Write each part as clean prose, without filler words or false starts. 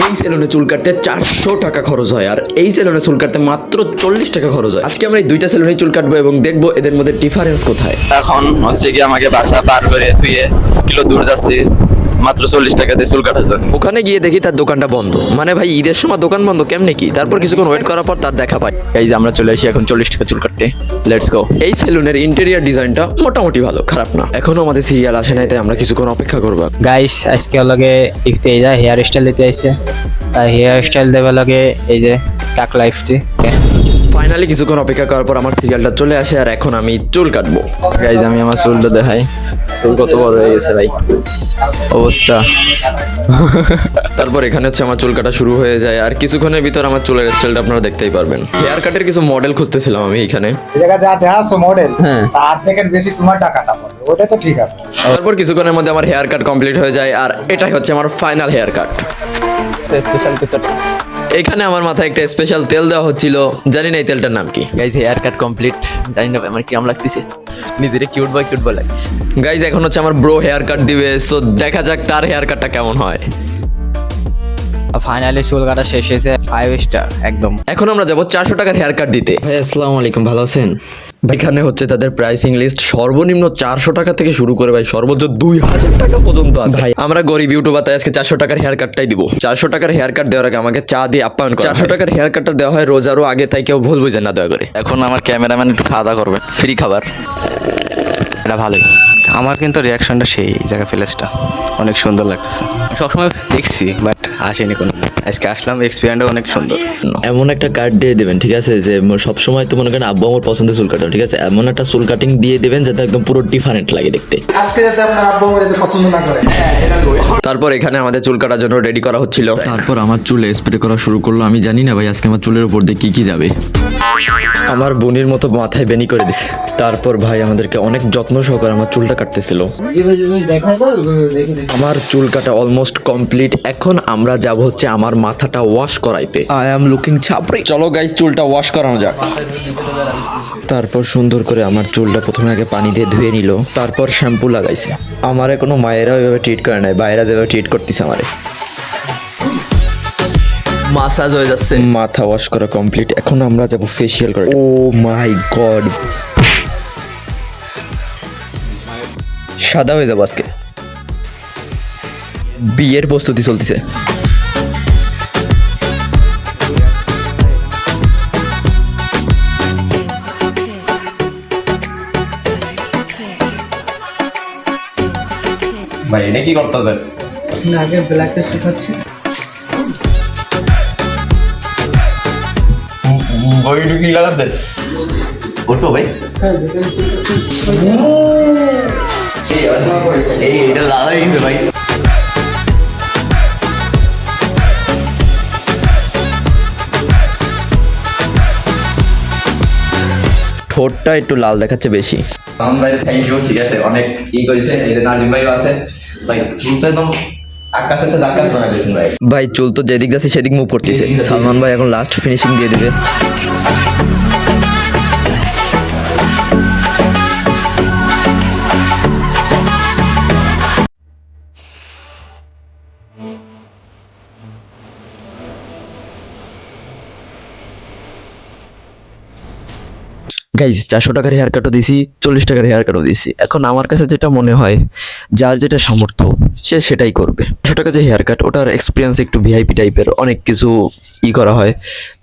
এই সেলুনে চুল কাটতে 400 টাকা খরচ হয়, আর এই সেলুনে চুল কাটতে মাত্র 40 টাকা খরচ হয়। আজকে আমরা এই দুইটা সেলুনে চুল কাটবো এবং দেখবো এদের মধ্যে ডিফারেন্স কোথায়। এখন হচ্ছে কি আমাকে বাসা পার করে তুইয়ে কিলো দূর যাচ্ছি মাত্র 40 টাকা দিয়ে চুল কাটার জন্য। ওখানে গিয়ে দেখি তার দোকানটা বন্ধ। মানে ভাই, ঈদের সময় দোকান বন্ধ কেমনে কি? তারপর কিছুক্ষণ ওয়েট করার পর তার দেখা পাই। এই যে আমরা চলে আসি এখন 40 টাকা চুল কাটতে। Let's go. এই সেলুনের ইন্টেরিয়ার ডিজাইনটা মোটামুটি ভালো, খারাপ না। এখনো আমাদের সিরিয়াল আসে নাই, তাই আমরা কিছুক্ষণ অপেক্ষা করবো। গাইস আজকে লগে ইফতে এই যা হেয়ার স্টাইল দিতে আইছে, হেয়ার স্টাইল দেবে লগে এই যে টাকলা ইফতে। ফাইনালি কিছুক্ষণ অপেক্ষা করার পর আমার সিরিয়ালটা চলে আসে, আর এখন আমি চুল কাটবো। গাইজ আমি আমার চুলটা দেখাই, চুল কত বড় হয়ে গেছে ভাই, অবস্থা। তারপর এখানে হচ্ছে আমার চুল কাটা শুরু হয়ে যায়, আর কিছুক্ষণের ভিতর আমার চুলের স্টাইলটা আপনারা দেখতেই পারবেন। হেয়ার কাটের কিছু মডেল খুঁজতেছিলাম আমি এখানে। এই জায়গা যা দেখাচ্ছ মডেল, হ্যাঁ। তার থেকে বেশি তোমার টাকাটা পড়বে, ওটা তো ঠিক আছে। তারপর কিছুক্ষণের মধ্যে আমার হেয়ার কাট কমপ্লিট হয়ে যায়, আর এটাই হচ্ছে আমার ফাইনাল হেয়ার কাট। স্পেশাল কিছু এখানে আমার মাথায় একটা স্পেশাল তেল দেওয়া হচ্ছিল, জানি না এই তেলটার নাম কি। Guys hair cut complete. জানি না আমার কিরম লাগতেছে, নিজেরে কিউট বয় লাগতেছে। গাইজ এখন হচ্ছে আমার ব্রো হেয়ার কাট দিবে, সো দেখা যাক তার হেয়ার কাটটা কেমন হয়। ফাইনালি চুল কাটা শেষ হয়েছে, 5 স্টার একদম। এখন আমরা যাবো 400 টাকার হেয়ার কাট দিতে। ভাই আসসালামু আলাইকুম, ভালো আছেন? এখানে হচ্ছে তাদের প্রাইসিং লিস্ট, সর্বনিম্ন 400 টাকা থেকে শুরু করে ভাই সর্বোচ্চ 2000 টাকা পর্যন্ত আছে। ভাই আমরা গরিব ইউটিউবার, তাই আজকে 400 টাকার হেয়ার কাটটাই দিব। 400 টাকার হেয়ার কাট দেওয়ার আগে আমাকে চা দিয়ে আপ্যায়ন করে। 400 টাকার হেয়ার কাটটা দেওয়া হয় রোজারও আগে, তাই কেউ ভুল বুঝেন না দয়া করে। এখন আমার ক্যামেরাম্যান একটু খাওয়া দাওয়া করবে, ফ্রি খাবার। এটা ভালোই। আমার কিন্তু রিয়াকশনটা সেই জায়গা, ফেলেসটা অনেক সুন্দর লাগতেছে। সবসময় দেখছি বাট আসেনি কোনো, আজকে আসলাম, এক্সপিরিয়েন্সটা অনেক সুন্দর। এমন একটা কাট দিয়ে দেবেন, ঠিক আছে, যে সবসময় তো মনে করেন আব্বু আমার পছন্দের চুল কাটাও, ঠিক আছে, এমন একটা চুল কাটিং দিয়ে দেবেন যাতে একদম পুরো ডিফারেন্ট লাগে দেখতে। আজকে যাতে আপনার আব্বু আমার যাতে পছন্দ না করে। তারপর এখানে আমাদের চুল কাটার জন্য রেডি করা হচ্ছিল। তারপর আমার চুলে স্প্রে করা শুরু করলো। আমি জানি না ভাই আজকে আমার চুলের উপর দিয়ে কি যাবে। আমার বোনের মতো মাথায় বেনি করে দিছে। তারপর ভাই আমাদেরকে অনেক যত্ন সহকারে আমার চুলটা কাটতেছিল। আমার চুল কাটা অলমোস্ট কমপ্লিট। এখন আমরা যাব হচ্ছে আমার মাথাটা ওয়াশ করাইতে। আই অ্যাম লুকিং ছাপরি। চলো গাইস, চুলটা ওয়াশ করানো যাক। তারপর সুন্দর করে আমার চুলটা প্রথমে আগে পানি দিয়ে ধুয়ে নিল, তারপর শ্যাম্পু লাগাইছে। আমারে কোনো মায়েরা ওইভাবে ট্রিট করে নাই, বাইরা যেভাবে ট্রিট করতেছে আমারে। মাসাজ হয়ে যাচ্ছে। মাথা ওয়াশ করা কমপ্লিট। এখন আমরা যাব ফেসিয়াল করে। ও মাই গড, সাদা হয়ে যাবো আজকে। বিয়ের প্রস্তুতি চলতেছে। ভাই এটা কি করতে হবে? না আগে ব্ল্যাকটা শেখাচ্ছি। বইটা কি লাগাতে? ওটো ভাই। এটা লাল হয়ে গেছে ভাই। ঠোঁটটা একটু লাল দেখাচ্ছে বেশি। ভাই থ্যাংক ইউ, ঠিক আছে, অনেক করেছে। এই যে নাজিম ভাইও আছে ভাই, চুলটা একদম আকাশের একটা জাকাত বানাই দিয়েছেন ভাই। ভাই চুল তো যেদিক যাচ্ছে সেদিক মুভ করতেছে। সালমান ভাই এখন লাস্ট ফিনিশিং দিয়ে দিবে। গাইজ 400 টাকার হেয়ার কাটও দিছি, 40 টাকার হেয়ার কাটও দিছি। এখন আমার কাছে যেটা মনে হয়, যার যেটা সামর্থ্য সে সেটাই করবে। 400 টাকা যে হেয়ার কাট, ওটার এক্সপিরিয়েন্স একটু ভিআইপি টাইপের, অনেক কিছু করা হয়।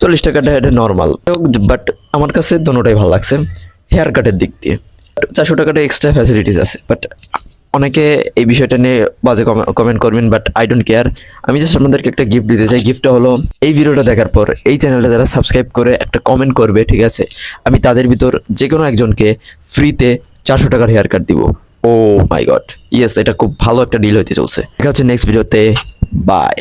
40 টাকাটা এটা নর্মাল, বাট আমার কাছে দোনোটাই ভালো লাগছে হেয়ার কাটের দিক দিয়ে। 400 টাকাটা এক্সট্রা ফ্যাসিলিটিস আছে, বাট অনেকে এই বিষয়টা নিয়ে বাজে কমেন্ট করবেন, বাট আই ডোন্ট কেয়ার। আমি জাস্ট আপনাদেরকে একটা গিফট দিতে চাই। গিফটটা হলো, এই ভিডিওটা দেখার পর এই চ্যানেলটা যারা সাবস্ক্রাইব করে একটা কমেন্ট করবে, ঠিক আছে, আমি তাদের ভিতর যে কোনো একজনকে ফ্রিতে 400 টাকার হেয়ার কাট দিব। ও মাই গড, ইয়েস, এটা খুব ভালো একটা ডিল হইতে চলছে। দেখা হচ্ছে নেক্সট ভিডিওতে। বাই।